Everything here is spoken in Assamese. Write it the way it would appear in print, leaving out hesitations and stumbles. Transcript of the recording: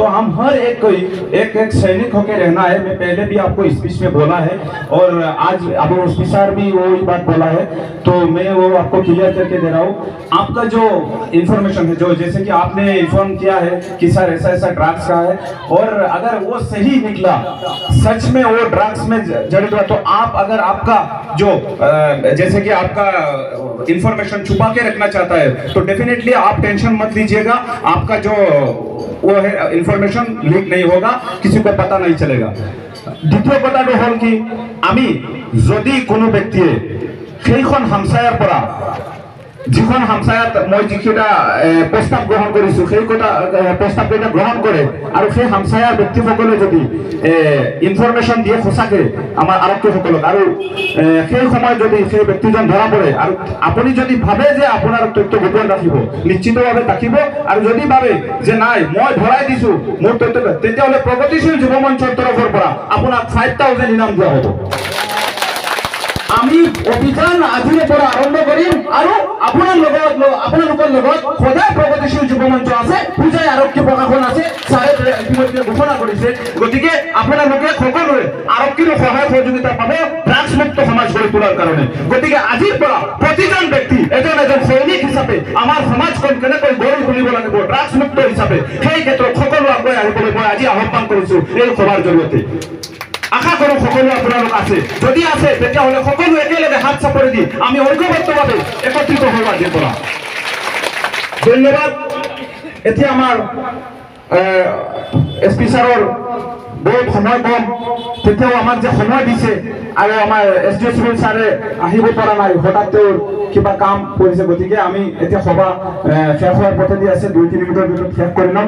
तो हम हर एक कोई एक एक सैनिक होकर रहना है। मैं पहले भी आपको स्पीच में बोला है और आज अब स्पीकर भी वो ही बात बोला है, तो मैं वो आपको क्लियर करके दे रहा हूँ। आपका जो इंफॉर्मेशन है, जो जैसे कि आपने इन्फॉर्म किया है कि सर ऐसा ऐसा ड्रग्स का है, और अगर वो सही निकला, सच में वो ड्रग्स में जड़ित हुआ, तो आप अगर आपका जो जैसे कि आपका इंफॉर्मेशन छुपा के रखना चाहता है तो डेफिनेटली आप टेंशन मत लीजिएगा, आपका जो वो है इंफॉर्मेशन लीक नहीं होगा, किसी को पता नहीं चलेगा। द्वितीय কথাটো হল কি, আমি যদি কোনো ব্যক্তিয়ে সেইখন হামসায়াৰ পৰা যিখন হামসায়াত মই যিকেইটা প্ৰস্তাৱ গ্ৰহণ কৰিছো সেই প্ৰস্তাৱকেইটা গ্ৰহণ কৰে আৰু সেই হামসায়াৰ ব্যক্তিসকলে যদি ইনফৰমেশ্যন দিয়ে সঁচাকে আমাৰ আৰক্ষীসকলক, আৰু সেই সময় যদি সেই ব্যক্তিজন ধৰা পৰে আৰু আপুনি যদি ভাবে যে আপোনাৰ তথ্য গোপন ৰাখিব, নিশ্চিতভাৱে ৰাখিব, আৰু যদি ভাবে যে নাই মই ধৰাই দিছো মোৰ তথ্য, তেতিয়াহ'লে প্ৰগতিশীল যুৱ মঞ্চৰ তৰফৰ পৰা আপোনাক 5000 ইনাম দিয়া হ'ব। আমি অভিযান আজিৰে পৰা আৰম্ভ কৰিম আৰু আপোনালোকৰ লগত সদায় প্ৰগতিশীল যুৱ মঞ্চ আছে, পূজাই আৰক্ষী প্ৰশাসন আছে, ছাৰে ইতিমধ্যে ঘোষণা কৰিছে। গতিকে আপোনালোকে সকলোৱে আৰক্ষীৰ সহায় সহযোগিতা পাব ড্ৰাগছ মুক্ত সমাজ গঢ়ি তোলাৰ কাৰণে। গতিকে আজিৰ পৰা প্ৰতিজন ব্যক্তি এজন এজন সৈনিক হিচাপে আমাৰ সমাজখন কেনেকৈ গঢ়ি তুলিব লাগিব ড্ৰাগছ মুক্ত হিচাপে, সেই ক্ষেত্ৰত সকলো আগুৱাই আহিবলৈ মই আজি আহ্বান কৰিছো এই সভাৰ জৰিয়তে। আশা কৰো সকলো আপোনালোক আছে, যদি আছে তেতিয়াহ'লে সকলো একেলগে হাত চাপৰি দি আমি ঐক্যবদ্ধভাৱে একত্ৰিত হওঁ আজিৰ পৰা। ধন্যবাদ। এতিয়া আমাৰ এছপি ছাৰৰ বহুত সময় কম, তেতিয়াও আমাক যে সময় দিছে, আৰু আমাৰ SDO চিভিল ছাৰে আহিব পৰা নাই, হঠাৎ তেওঁৰ কিবা কাম কৰিছে। গতিকে আমি এতিয়া সভা শেষ হোৱাৰ পথেদি আছে, 2-3 মিনিটৰ ভিতৰত শেষ কৰি ল'ম।